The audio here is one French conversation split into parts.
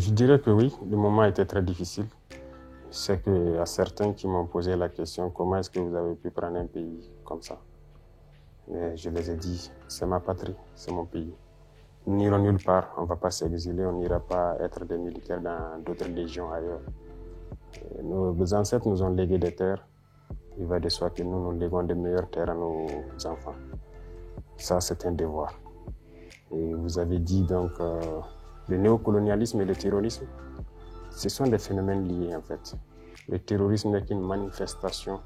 Je dirais que oui, le moment était très difficile. C'est qu'il y a certains qui m'ont posé la question, comment est-ce que vous avez pu prendre un pays comme ça? Mais je les ai dit, c'est ma patrie, c'est mon pays. Nous n'irons nulle part, on ne va pas s'exiler, on n'ira pas être des militaires dans d'autres légions ailleurs. Nos ancêtres nous ont légué des terres. Il va de soi que nous léguons de meilleures terres à nos enfants. Ça, c'est un devoir. Et vous avez dit donc le néocolonialisme et le terrorisme, ce sont des phénomènes liés en fait. Le terrorisme n'est qu'une manifestation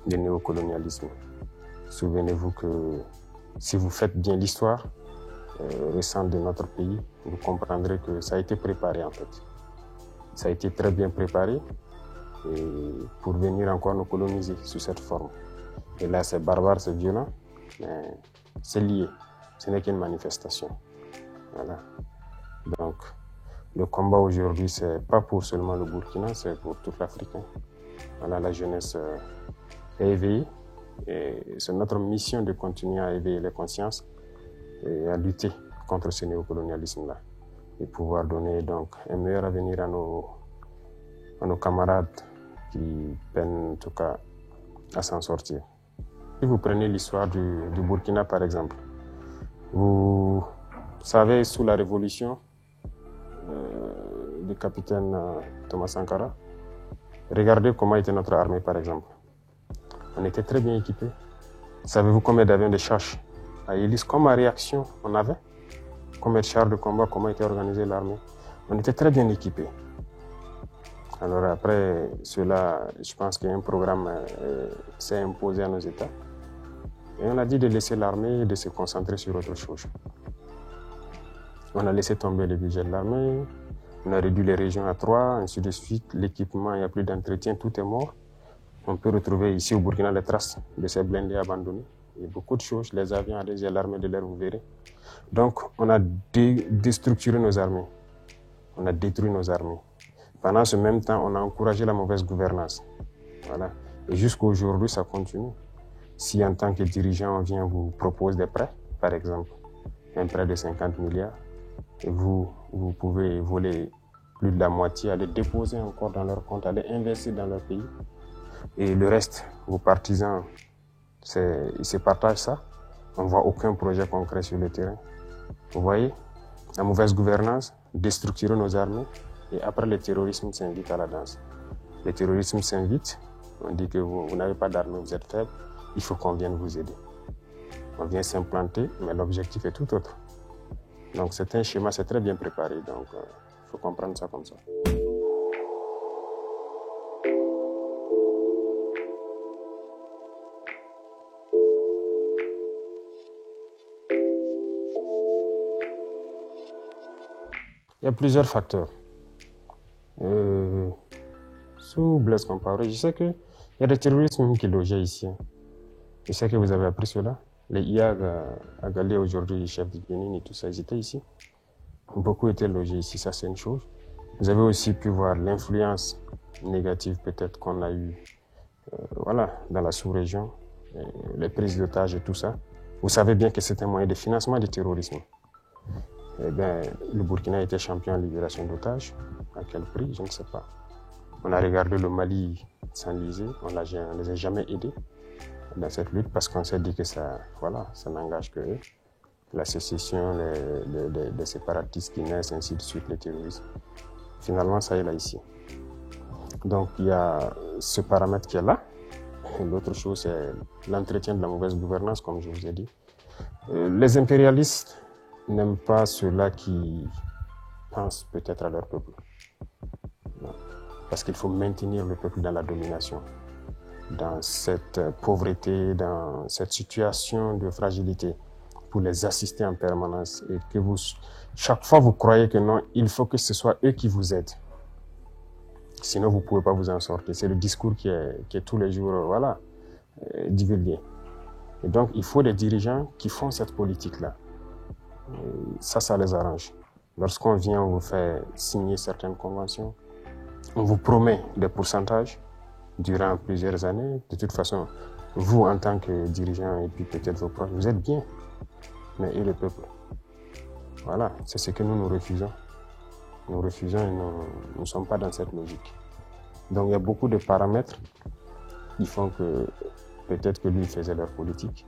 du néocolonialisme. Souvenez-vous que si vous faites bien l'histoire récente de notre pays, vous comprendrez que ça a été préparé en fait. Ça a été très bien préparé et pour venir encore nous coloniser sous cette forme. Et là, c'est barbare, c'est violent, mais c'est lié. Ce n'est qu'une manifestation. Voilà. Donc, le combat aujourd'hui, c'est pas pour seulement le Burkina, c'est pour toute l'Afrique. Voilà, la jeunesse est éveillée et c'est notre mission de continuer à éveiller les consciences et à lutter contre ce néocolonialisme-là et pouvoir donner donc un meilleur avenir à nos camarades qui peinent en tout cas à s'en sortir. Si vous prenez l'histoire du Burkina par exemple, vous savez sous la révolution du capitaine Thomas Sankara, regardez comment était notre armée par exemple. On était très bien équipés. Savez-vous combien d'avions de chasse à hélice, comme à réaction on avait? Combien de chars de combat, comment était organisée l'armée? On était très bien équipés. Alors après cela, je pense qu'un programme s'est imposé à nos États. Et on a dit de laisser l'armée et de se concentrer sur autre chose. On a laissé tomber le budget de l'armée, on a réduit les régions à 3, ainsi de suite. L'équipement, il n'y a plus d'entretien, tout est mort. On peut retrouver ici au Burkina les traces de ces blindés abandonnés. Il y a beaucoup de choses, les avions allégés, l'armée de l'air, vous verrez. Donc, on a déstructuré nos armées. On a détruit nos armées. Pendant ce même temps, on a encouragé la mauvaise gouvernance. Voilà. Et jusqu'à aujourd'hui, ça continue. Si en tant que dirigeant, on vient vous propose des prêts, par exemple, un prêt de 50 milliards, et vous pouvez voler plus de la moitié, aller déposer encore dans leur compte, aller investir dans leur pays. Et le reste, vos partisans, ils se partagent ça. On ne voit aucun projet concret sur le terrain. Vous voyez, la mauvaise gouvernance, déstructurer nos armées, et après le terrorisme s'invite à la danse. Le terrorisme s'invite, on dit que vous n'avez pas d'armée, vous êtes faible, il faut qu'on vienne vous aider. On vient s'implanter, mais l'objectif est tout autre. Donc c'est un schéma, c'est très bien préparé, donc il faut comprendre ça comme ça. Il y a plusieurs facteurs. Sous Blaise Compaoré, je sais qu'il y a des terroristes même qui logeaient ici. Je sais que vous avez appris cela. Les IAG à Galé aujourd'hui, les chefs de Bénin et tout ça, ils étaient ici. Beaucoup étaient logés ici, ça c'est une chose. Vous avez aussi pu voir l'influence négative peut-être qu'on a eue dans la sous-région, les prises d'otages et tout ça. Vous savez bien que c'est un moyen de financement du terrorisme. Eh bien, le Burkina était champion en libération d'otages. À quel prix? Je ne sais pas. On a regardé le Mali s'enliser, on ne les a jamais aidés dans cette lutte parce qu'on s'est dit que ça n'engage que eux. La sécession, les séparatistes qui naissent, ainsi de suite, le terrorisme. Finalement, ça est là ici. Donc, il y a ce paramètre qui est là. L'autre chose, c'est l'entretien de la mauvaise gouvernance, comme je vous ai dit. Les impérialistes n'aiment pas ceux-là qui pensent peut-être à leur peuple. Non. Parce qu'il faut maintenir le peuple dans la domination, dans cette pauvreté, dans cette situation de fragilité, pour les assister en permanence. Et que chaque fois vous croyez que non, il faut que ce soit eux qui vous aident. Sinon, vous ne pouvez pas vous en sortir. C'est le discours qui est tous les jours divulgué. Et donc, il faut des dirigeants qui font cette politique-là. Ça les arrange. Lorsqu'on vient, on vous fait signer certaines conventions, on vous promet des pourcentages durant plusieurs années. De toute façon, vous, en tant que dirigeant, et puis peut-être vos proches, vous êtes bien. Mais et le peuple? Voilà, c'est ce que nous refusons. Nous refusons et nous ne sommes pas dans cette logique. Donc il y a beaucoup de paramètres qui font que peut-être que lui faisait leur politique.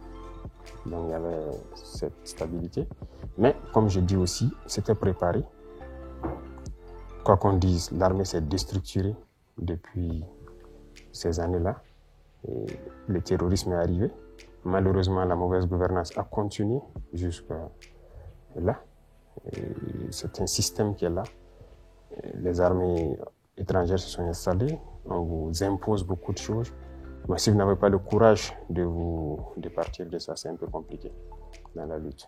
Donc il y avait cette stabilité. Mais comme je dis aussi, c'était préparé. Quoi qu'on dise, l'armée s'est déstructurée depuis ces années-là. Et le terrorisme est arrivé. Malheureusement, la mauvaise gouvernance a continué jusqu'à là. C'est un système qui est là. Les armées étrangères se sont installées. On vous impose beaucoup de choses. Mais si vous n'avez pas le courage de partir de ça, c'est un peu compliqué dans la lutte.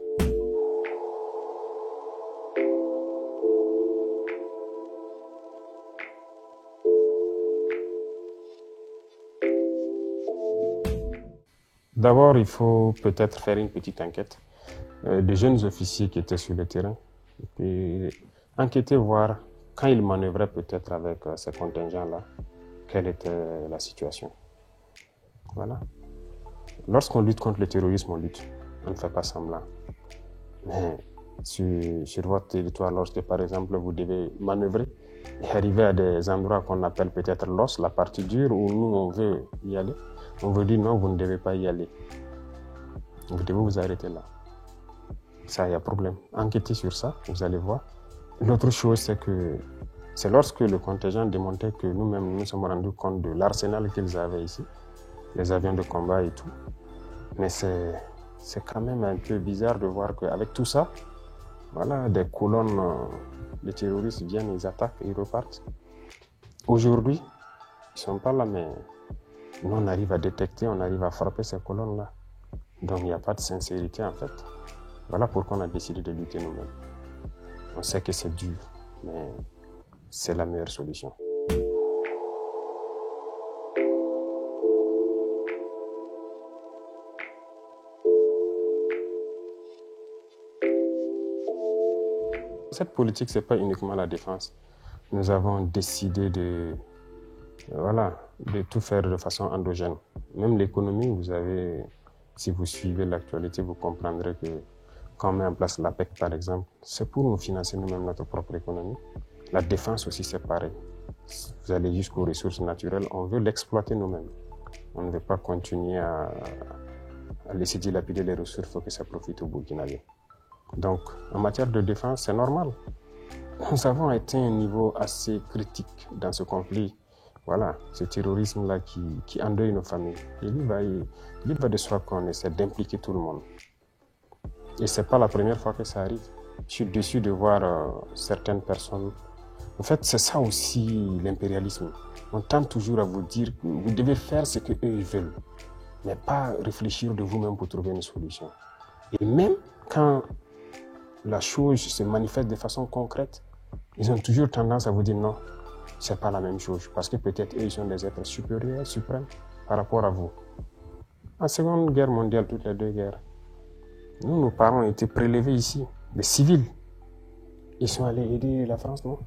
D'abord, il faut peut-être faire une petite enquête des jeunes officiers qui étaient sur le terrain. Et puis enquêter, voir quand ils manœuvraient peut-être avec ces contingents-là, quelle était la situation. Voilà. Lorsqu'on lutte contre le terrorisme, on lutte. On ne fait pas semblant. Mais sur votre territoire, lorsque par exemple vous devez manœuvrer et arriver à des endroits qu'on appelle peut-être l'os, la partie dure, où nous on veut y aller, on vous dit non, vous ne devez pas y aller. Vous devez vous arrêter là. Ça, il y a problème. Enquêtez sur ça, vous allez voir. L'autre chose, c'est que c'est lorsque le contingent démontait que nous-mêmes nous sommes rendus compte de l'arsenal qu'ils avaient ici, les avions de combat et tout. Mais c'est quand même un peu bizarre de voir qu'avec tout ça, voilà, des colonnes de terroristes viennent, ils attaquent, ils repartent. Aujourd'hui, ils ne sont pas là, mais nous, on arrive à détecter, on arrive à frapper ces colonnes-là. Donc, il n'y a pas de sincérité, en fait. Voilà pourquoi on a décidé de lutter nous-mêmes. On sait que c'est dur, mais c'est la meilleure solution. Cette politique, ce n'est pas uniquement la défense. Nous avons décidé de tout faire de façon endogène. Même l'économie, vous avez, si vous suivez l'actualité, vous comprendrez que quand on met en place l'APEC, par exemple, c'est pour nous financer nous-mêmes notre propre économie. La défense aussi, c'est pareil. Vous allez jusqu'aux ressources naturelles, on veut l'exploiter nous-mêmes. On ne veut pas continuer à laisser dilapider les ressources, il faut que ça profite aux Burkinabés. Donc, en matière de défense, c'est normal. Nous avons atteint un niveau assez critique dans ce conflit. Voilà, ce terrorisme-là qui endeuille nos familles. Il va de soi qu'on essaie d'impliquer tout le monde. Et ce n'est pas la première fois que ça arrive. Je suis déçu de voir certaines personnes. En fait, c'est ça aussi l'impérialisme. On tente toujours à vous dire que vous devez faire ce qu'eux ils veulent, mais pas réfléchir de vous-même pour trouver une solution. Et même quand la chose se manifeste de façon concrète, ils ont toujours tendance à vous dire non, c'est pas la même chose, parce que peut-être eux, ils sont des êtres supérieurs, suprêmes par rapport à vous. En Seconde Guerre mondiale, toutes les deux guerres, nous, nos parents ont été prélevés ici, des civils. Ils sont allés aider la France, non?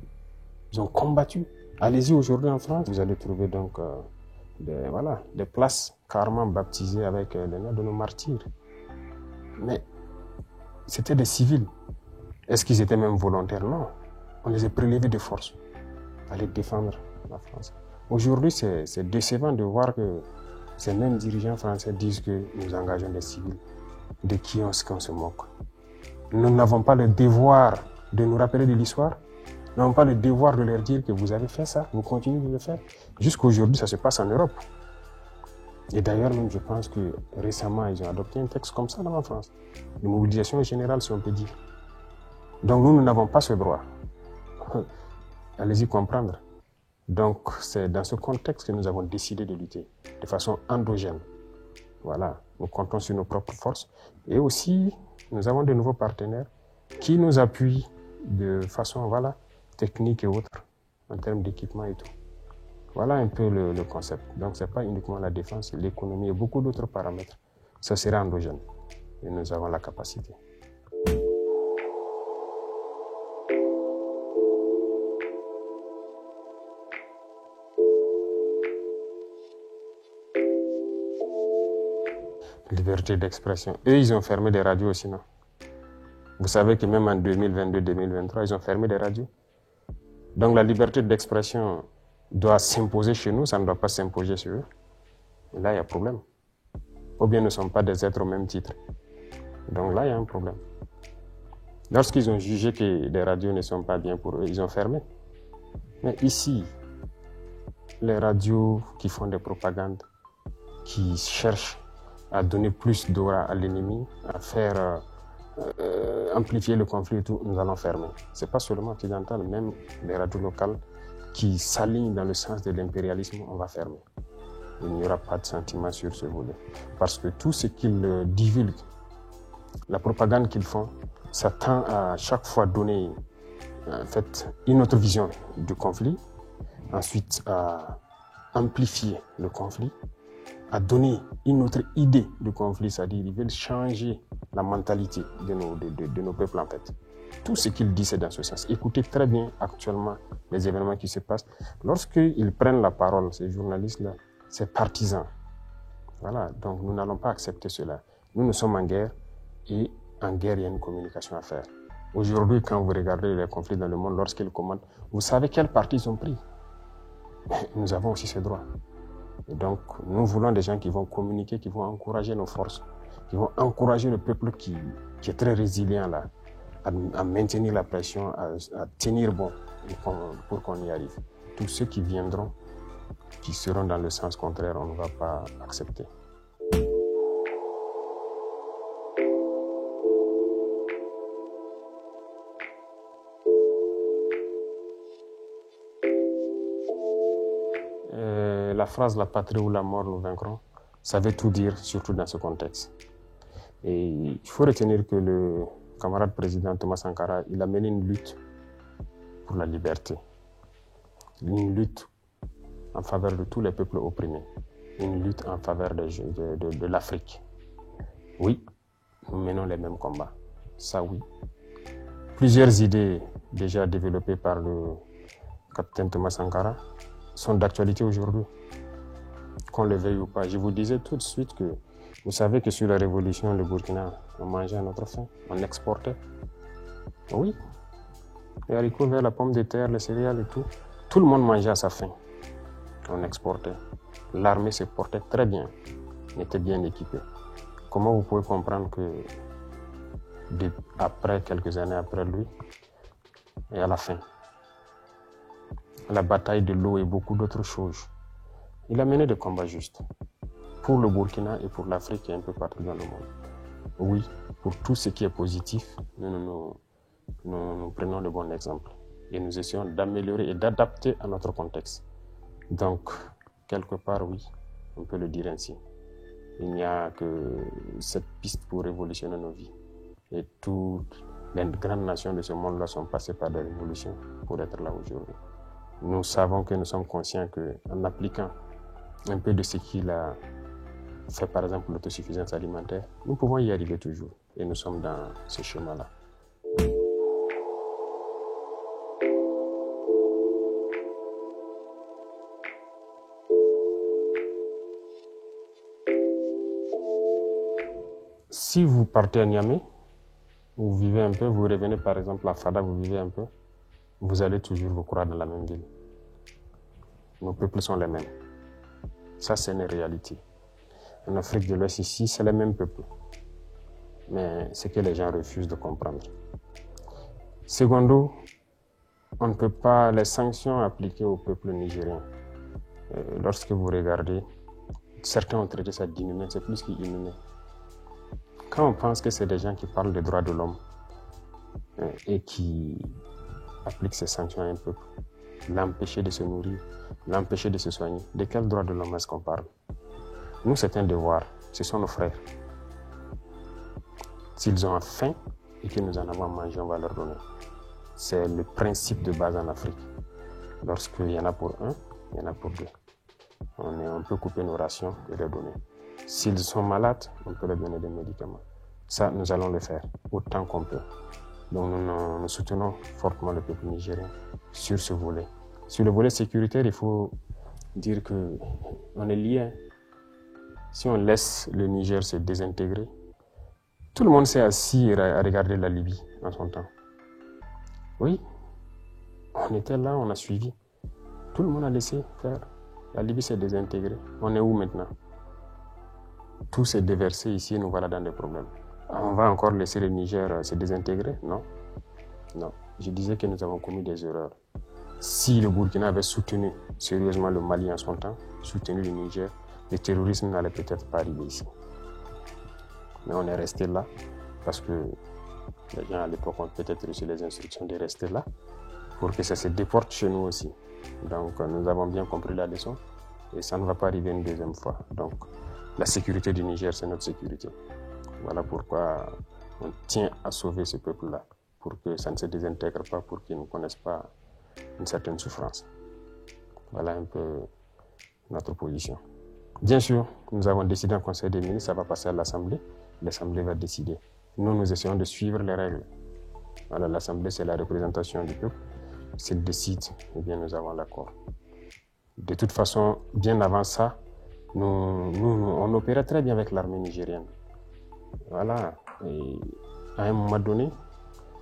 Ils ont combattu. Allez-y aujourd'hui en France, vous allez trouver donc des places carrément baptisées avec les noms de nos martyrs. Mais c'était des civils. Est-ce qu'ils étaient même volontaires? Non. On les a prélevés de force. Aller défendre la France. Aujourd'hui, c'est décevant de voir que ces mêmes dirigeants français disent que nous engageons des civils. De qui on se moque? Nous n'avons pas le devoir de nous rappeler de l'histoire. Nous n'avons pas le devoir de leur dire que vous avez fait ça, vous continuez de le faire. Jusqu'aujourd'hui, ça se passe en Europe. Et d'ailleurs, même je pense que récemment, ils ont adopté un texte comme ça dans la France. De mobilisation générale, si on peut dire. Donc nous n'avons pas ce droit. Allez-y comprendre. Donc c'est dans ce contexte que nous avons décidé de lutter, de façon endogène. Voilà, nous comptons sur nos propres forces. Et aussi, nous avons de nouveaux partenaires qui nous appuient de façon technique et autre, en termes d'équipement et tout. Voilà un peu le concept. Donc ce n'est pas uniquement la défense, l'économie et beaucoup d'autres paramètres. Ça sera endogène. Et nous avons la capacité. Liberté d'expression. Eux, ils ont fermé des radios aussi, non? Vous savez que même en 2022-2023, ils ont fermé des radios. Donc la liberté d'expression doit s'imposer chez nous, ça ne doit pas s'imposer sur eux. Et là, il y a problème. Ou bien nous ne sommes pas des êtres au même titre. Donc là, il y a un problème. Lorsqu'ils ont jugé que les radios ne sont pas bien pour eux, ils ont fermé. Mais ici, les radios qui font des propagandes, qui cherchent à donner plus d'aura à l'ennemi, à faire amplifier le conflit et tout, nous allons fermer. Ce n'est pas seulement occidental, même les radios locales qui s'alignent dans le sens de l'impérialisme, on va fermer. Il n'y aura pas de sentiment sur ce volet. Parce que tout ce qu'ils divulguent, la propagande qu'ils font, ça tend à chaque fois donner en fait, une autre vision du conflit, ensuite à amplifier le conflit, à donner une autre idée du conflit, c'est-à-dire ils veulent changer la mentalité de nos peuples en fait. Tout ce qu'ils disent c'est dans ce sens. Écoutez très bien actuellement les événements qui se passent. Lorsqu'ils prennent la parole, ces journalistes-là, ces partisans, voilà, donc nous n'allons pas accepter cela. Nous sommes en guerre et en guerre il y a une communication à faire. Aujourd'hui, quand vous regardez les conflits dans le monde, lorsqu'ils commandent, vous savez quel parti ils ont pris. Nous avons aussi ces droits. Et donc, nous voulons des gens qui vont communiquer, qui vont encourager nos forces, qui vont encourager le peuple qui est très résilient là, à maintenir la pression, à tenir bon pour qu'on y arrive. Tous ceux qui viendront, qui seront dans le sens contraire, on ne va pas accepter. La phrase « la patrie ou la mort, nous vaincrons », ça veut tout dire, surtout dans ce contexte. Et il faut retenir que le camarade président Thomas Sankara, il a mené une lutte pour la liberté, une lutte en faveur de tous les peuples opprimés, une lutte en faveur de l'Afrique. Oui, nous menons les mêmes combats, ça oui. Plusieurs idées déjà développées par le capitaine Thomas Sankara sont d'actualité aujourd'hui, qu'on le veuille ou pas. Je vous disais tout de suite que vous savez que sur la révolution, le Burkina, on mangeait à notre faim, on exportait. Oui, les haricots verts, la pomme de terre, les céréales et tout, tout le monde mangeait à sa faim. On exportait. L'armée se portait très bien, on était bien équipé. Comment vous pouvez comprendre que après quelques années après lui, et à la fin, la bataille de l'eau et beaucoup d'autres choses, il a mené des combats justes pour le Burkina et pour l'Afrique et un peu partout dans le monde. Oui, pour tout ce qui est positif, nous prenons le bon exemple et nous essayons d'améliorer et d'adapter à notre contexte. Donc, quelque part, oui, on peut le dire ainsi. Il n'y a que cette piste pour révolutionner nos vies. Et toutes les grandes nations de ce monde-là sont passées par des révolutions pour être là aujourd'hui. Nous savons que nous sommes conscients qu'en appliquant un peu de ce qu'il a fait, par exemple l'autosuffisance alimentaire, nous pouvons y arriver toujours. Et nous sommes dans ce chemin-là. Si vous partez à Niamey, vous vivez un peu, vous revenez par exemple à Fada, vous vivez un peu, vous allez toujours vous croire dans la même ville. Nos peuples sont les mêmes. Ça, c'est une réalité. En Afrique de l'Ouest, ici, c'est les mêmes peuples. Mais c'est que les gens refusent de comprendre. Secondo, on ne peut pas, les sanctions appliquées au peuple nigérien, lorsque vous regardez, certains ont traité ça d'inhumain, c'est plus qu'inhumain. Quand on pense que c'est des gens qui parlent des droits de l'homme et qui appliquent ces sanctions à un peuple, l'empêcher de se nourrir, l'empêcher de se soigner, de quel droit de l'homme est-ce qu'on parle? Nous, c'est un devoir, ce sont nos frères. S'ils ont faim et que nous en avons mangé, on va leur donner. C'est le principe de base en Afrique. Lorsqu'il y en a pour un, il y en a pour deux. On peut couper nos rations et les donner. S'ils sont malades, on peut leur donner des médicaments. Ça, nous allons le faire autant qu'on peut. Donc nous soutenons fortement le peuple nigérien sur ce volet. Sur le volet sécuritaire, il faut dire qu'on est liés. Si on laisse le Niger se désintégrer, tout le monde s'est assis à regarder la Libye en son temps. Oui, On était là, on a suivi. Tout le monde a laissé faire. La Libye s'est désintégrée. On est où maintenant? Tout s'est déversé ici et nous voilà dans des problèmes. On va encore laisser le Niger se désintégrer? Non. Non. Je disais que nous avons commis des erreurs. Si le Burkina avait soutenu sérieusement le Mali en son temps, soutenu le Niger, le terrorisme n'allait peut-être pas arriver ici. Mais on est resté là parce que les gens à l'époque ont peut-être reçu les instructions de rester là pour que ça se déporte chez nous aussi. Donc nous avons bien compris la leçon et ça ne va pas arriver une deuxième fois. Donc la sécurité du Niger, c'est notre sécurité. Voilà pourquoi on tient à sauver ce peuple-là, pour que ça ne se désintègre pas, pour qu'ils ne connaissent pas une certaine souffrance. Voilà un peu notre position. Bien sûr, nous avons décidé en Conseil des ministres, ça va passer à l'Assemblée. L'Assemblée va décider. Nous essayons de suivre les règles. Voilà, l'Assemblée, c'est la représentation du peuple. S'il décide, eh bien, nous avons l'accord. De toute façon, bien avant ça, on opérait très bien avec l'armée nigérienne. Voilà. Et à un moment donné,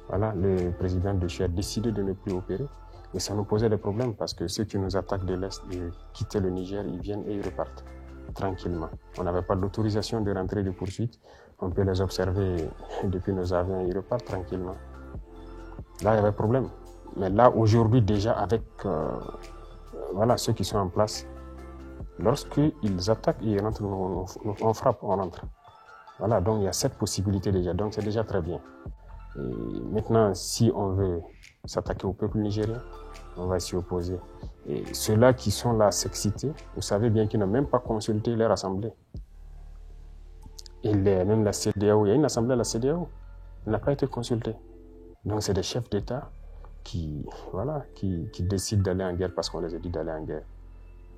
voilà, le président de Chad a décidé de ne plus opérer. Et ça nous posait des problèmes parce que ceux qui nous attaquent de l'Est, ils quittent le Niger, ils viennent et ils repartent tranquillement. On n'avait pas l'autorisation de rentrer de poursuite. On peut les observer depuis nos avions, ils repartent tranquillement. Là, il y avait problème. Mais là, aujourd'hui, déjà, avec voilà, ceux qui sont en place, lorsqu'ils attaquent, ils rentrent, on frappe, on rentre. Voilà, donc il y a cette possibilité déjà. Donc c'est déjà très bien. Et maintenant, si on veut s'attaquer au peuple nigérien, on va s'y opposer. Et ceux-là qui sont là à s'exciter, vous savez bien qu'ils n'ont même pas consulté leur assemblée. Et même la CEDEAO, il y a une assemblée à la CEDEAO, elle n'a pas été consultée. Donc c'est des chefs d'État qui décident d'aller en guerre parce qu'on les a dit d'aller en guerre.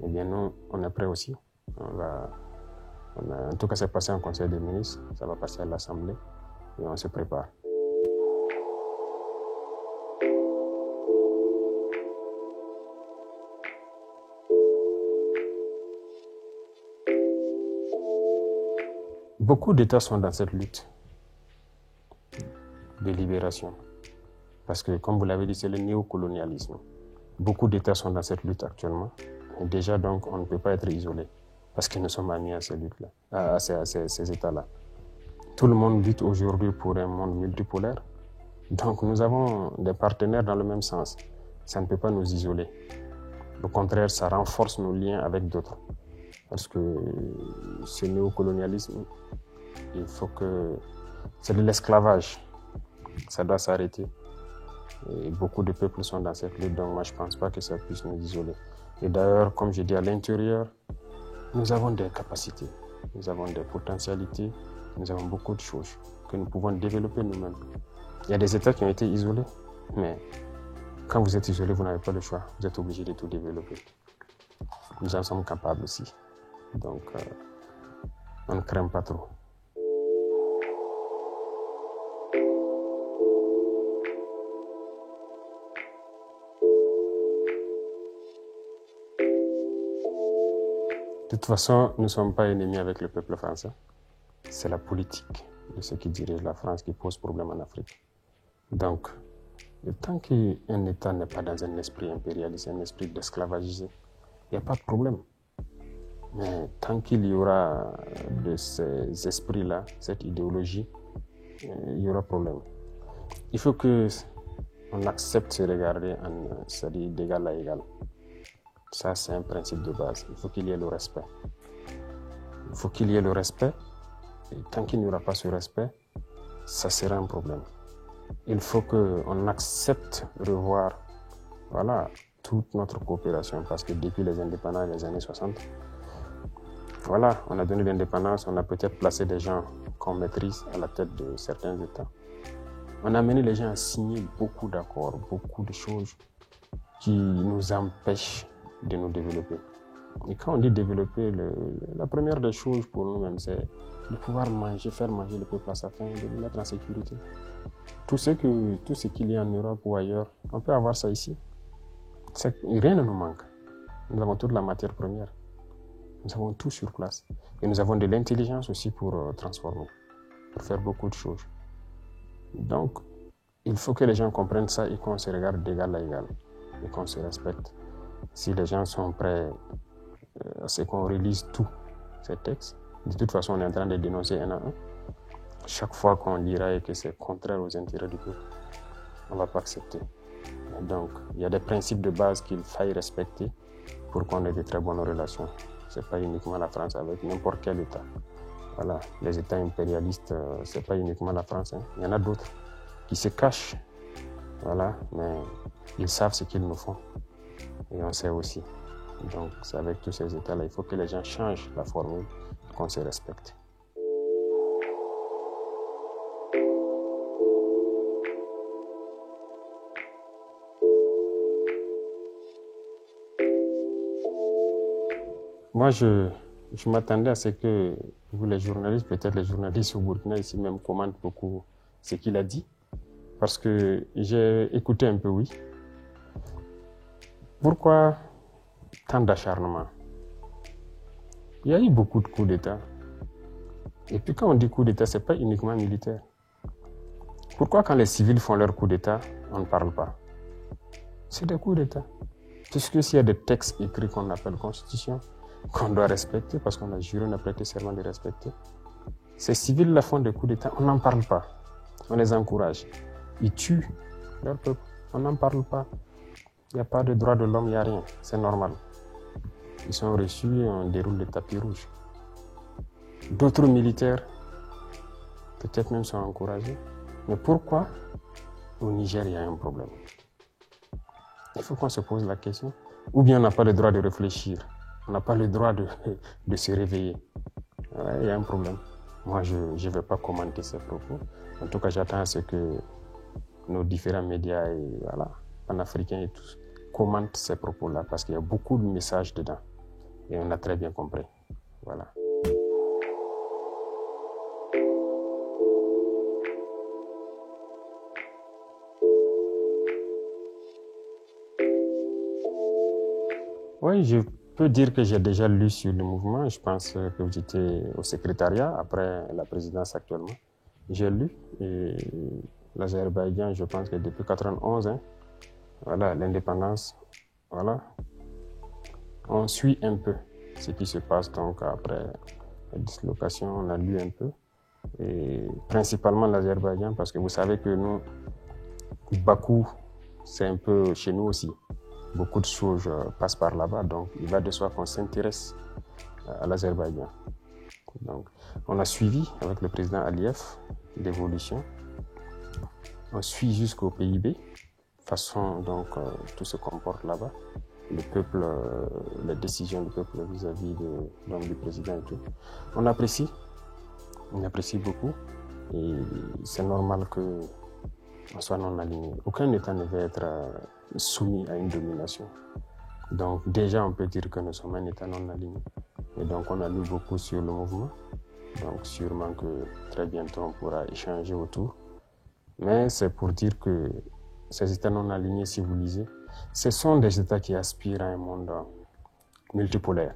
Eh bien nous, on est prêts aussi. En tout cas, c'est passé en Conseil des ministres, ça va passer à l'Assemblée et on se prépare. Beaucoup d'États sont dans cette lutte de libération. Parce que, comme vous l'avez dit, c'est le néocolonialisme. Beaucoup d'États sont dans cette lutte actuellement. Et déjà, donc, on ne peut pas être isolé. Parce que nous sommes amis à ces luttes-là, à ces États-là. Tout le monde lutte aujourd'hui pour un monde multipolaire. Donc, nous avons des partenaires dans le même sens. Ça ne peut pas nous isoler. Au contraire, ça renforce nos liens avec d'autres. Parce que ce néocolonialisme, il faut que... C'est de l'esclavage. Ça doit s'arrêter. Et beaucoup de peuples sont dans cette lutte, donc moi je ne pense pas que ça puisse nous isoler. Et d'ailleurs, comme je dis, à l'intérieur, nous avons des capacités, nous avons des potentialités, nous avons beaucoup de choses que nous pouvons développer nous-mêmes. Il y a des États qui ont été isolés, mais quand vous êtes isolé, vous n'avez pas le choix, vous êtes obligé de tout développer. Nous en sommes capables aussi, donc on ne craint pas trop. De toute façon, nous ne sommes pas ennemis avec le peuple français. C'est la politique de ceux qui dirigent la France qui pose problème en Afrique. Donc, tant qu'un État n'est pas dans un esprit impérialiste, un esprit d'esclavagisé, il n'y a pas de problème. Mais tant qu'il y aura de ces esprits-là, cette idéologie, il y aura problème. Il faut qu'on accepte de se regarder c'est-à-dire d'égal à égal. Ça, c'est un principe de base. Il faut qu'il y ait le respect. Il faut qu'il y ait le respect. Et tant qu'il n'y aura pas ce respect, ça sera un problème. Il faut qu'on accepte de revoir toute notre coopération. Parce que depuis les indépendances des années 60, on a donné l'indépendance, on a peut-être placé des gens qu'on maîtrise à la tête de certains États. On a amené les gens à signer beaucoup d'accords, beaucoup de choses qui nous empêchent de nous développer. Et quand on dit développer, la première des choses pour nous-mêmes, c'est de pouvoir faire manger le peuple à sa faim, de le mettre en sécurité. Tout ce qu'il y a en Europe ou ailleurs, on peut avoir ça ici. Rien ne nous manque. Nous avons toute la matière première. Nous avons tout sur place. Et nous avons de l'intelligence aussi pour transformer, pour faire beaucoup de choses. Donc, il faut que les gens comprennent ça et qu'on se regarde d'égal à égal. et qu'on se respecte. Si les gens sont prêts à ce qu'on relise tous ces textes, de toute façon, on est en train de dénoncer un à un. Chaque fois qu'on lira et que c'est contraire aux intérêts du peuple, on ne va pas accepter. Et donc, il y a des principes de base qu'il faille respecter pour qu'on ait de très bonnes relations. Ce n'est pas uniquement la France avec n'importe quel État. Voilà, les États impérialistes, ce n'est pas uniquement la France. Hein. Il y en a d'autres qui se cachent. Voilà, mais ils savent ce qu'ils nous font. Et on sait aussi. Donc, c'est avec tous ces États-là, il faut que les gens changent la formule, qu'on se respecte. Moi, je m'attendais à ce que vous, les journalistes, peut-être les journalistes au Burkina ici même, commentent beaucoup ce qu'il a dit. Parce que j'ai écouté un peu, oui. Pourquoi tant d'acharnement? Il y a eu beaucoup de coups d'État. Et puis quand on dit coup d'État, ce n'est pas uniquement militaire. Pourquoi quand les civils font leur coup d'État, on ne parle pas? C'est des coups d'État. Puisque s'il y a des textes écrits qu'on appelle constitution, qu'on doit respecter, parce qu'on a juré, on a prêté serment de respecter, ces civils-là font des coups d'État, on n'en parle pas. On les encourage. Ils tuent leur peuple, on n'en parle pas. Il n'y a pas de droit de l'homme, il n'y a rien, c'est normal. Ils sont reçus et on déroule le tapis rouge. D'autres militaires, peut-être même sont encouragés. Mais pourquoi au Niger, il y a un problème? Il faut qu'on se pose la question. Ou bien on n'a pas le droit de réfléchir. On n'a pas le droit de se réveiller. Ouais, il y a un problème. Moi, je ne vais pas commenter ces propos. En tout cas, j'attends à ce que nos différents médias et voilà, panafricains et tous commentent ces propos-là parce qu'il y a beaucoup de messages dedans. Et on a très bien compris. Voilà. Oui, je peux dire que j'ai déjà lu sur le mouvement. Je pense que vous étiez au secrétariat après la présidence actuellement. J'ai lu et l'Azerbaïdjan, je pense que depuis 1991, hein, voilà, l'indépendance, voilà. On suit un peu ce qui se passe donc après la dislocation, on a lu un peu. Et principalement l'Azerbaïdjan parce que vous savez que nous, Bakou, c'est un peu chez nous aussi. Beaucoup de choses passent par là-bas, donc il va de soi qu'on s'intéresse à l'Azerbaïdjan. Donc, on a suivi avec le président Aliyev l'évolution. On suit jusqu'au PIB, façon donc tout se comporte là-bas. Le peuple, les décisions du peuple vis-à-vis du président et tout. On apprécie beaucoup et c'est normal qu'on soit non aligné. Aucun État ne veut être soumis à une domination. Donc déjà on peut dire que nous sommes un État non aligné. Et donc on a lu beaucoup sur le mouvement. Donc sûrement que très bientôt on pourra échanger autour. Mais c'est pour dire que ces États non alignés, si vous lisez, ce sont des États qui aspirent à un monde multipolaire.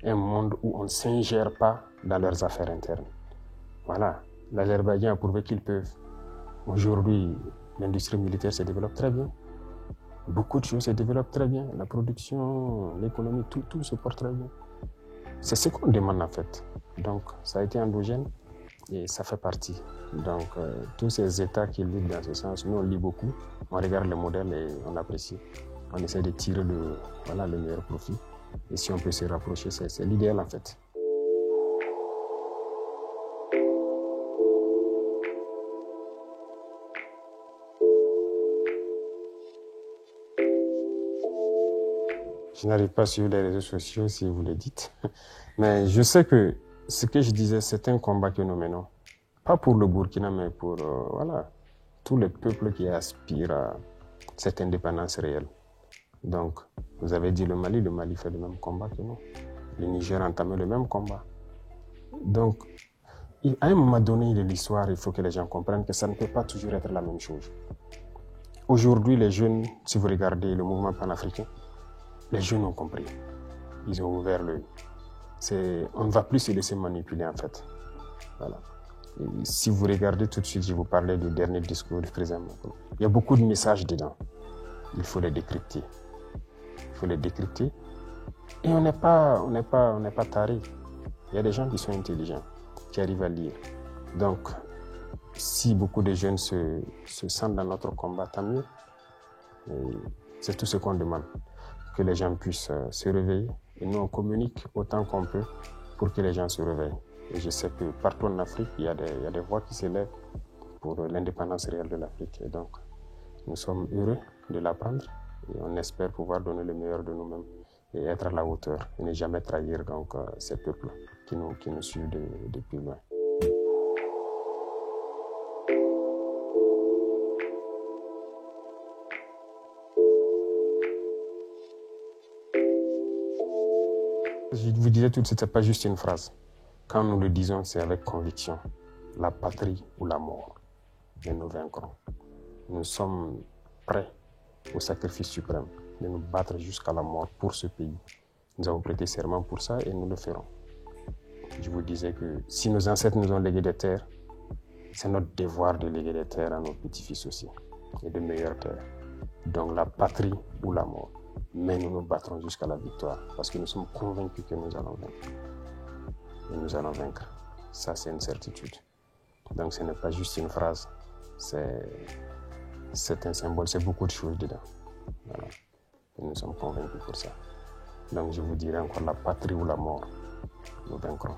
Un monde où on ne s'ingère pas dans leurs affaires internes. Voilà, l'Azerbaïdjan a prouvé qu'ils peuvent. Aujourd'hui, l'industrie militaire se développe très bien. Beaucoup de choses se développent très bien. La production, l'économie, tout se porte très bien. C'est ce qu'on demande en fait. Donc, ça a été endogène et ça fait partie. Donc, tous ces États qui luttent dans ce sens, nous on lit beaucoup, on regarde les modèles et on apprécie. On essaie de tirer le meilleur profit. Et si on peut se rapprocher, c'est l'idéal en fait. Je n'arrive pas sur les réseaux sociaux si vous le dites. Mais je sais que ce que je disais, c'est un combat que nous menons. Pas pour le Burkina, mais pour tous les peuples qui aspirent à cette indépendance réelle. Donc, vous avez dit le Mali fait le même combat que nous. Le Niger a entamé le même combat. Donc, à un moment donné de l'histoire, il faut que les gens comprennent que ça ne peut pas toujours être la même chose. Aujourd'hui, les jeunes, si vous regardez le mouvement panafricain, les jeunes ont compris. Ils ont ouvert l'œil. On ne va plus se laisser manipuler en fait. Voilà. Et si vous regardez tout de suite, je vous parlais du dernier discours du président Macron. Il y a beaucoup de messages dedans. il faut les décrypter. Il faut les décrypter. Et on n'est pas taré. Il y a des gens qui sont intelligents, qui arrivent à lire. Donc, si beaucoup de jeunes se sentent dans notre combat, tant mieux. Et c'est tout ce qu'on demande, que les gens puissent se réveiller. Et nous, on communique autant qu'on peut pour que les gens se réveillent. Et je sais que partout en Afrique, il y a des voix qui s'élèvent pour l'indépendance réelle de l'Afrique. Et donc, nous sommes heureux de l'apprendre et on espère pouvoir donner le meilleur de nous-mêmes et être à la hauteur et ne jamais trahir donc, ces peuples qui nous suivent depuis loin. Je vous disais tout de suite, ce n'est pas juste une phrase. Quand nous le disons, c'est avec conviction. La patrie ou la mort. Et nous vaincrons. Nous sommes prêts au sacrifice suprême de nous battre jusqu'à la mort pour ce pays. Nous avons prêté serment pour ça et nous le ferons. Je vous disais que si nos ancêtres nous ont légué des terres, c'est notre devoir de léguer des terres à nos petits-fils aussi, et de meilleures terres. Donc la patrie ou la mort. Mais nous nous battrons jusqu'à la victoire, parce que nous sommes convaincus que nous allons vaincre. Et nous allons vaincre. Ça, c'est une certitude. Donc ce n'est pas juste une phrase, c'est un symbole, c'est beaucoup de choses dedans. Voilà. Et nous sommes convaincus pour ça. Donc je vous dirai encore la patrie ou la mort, nous vaincrons.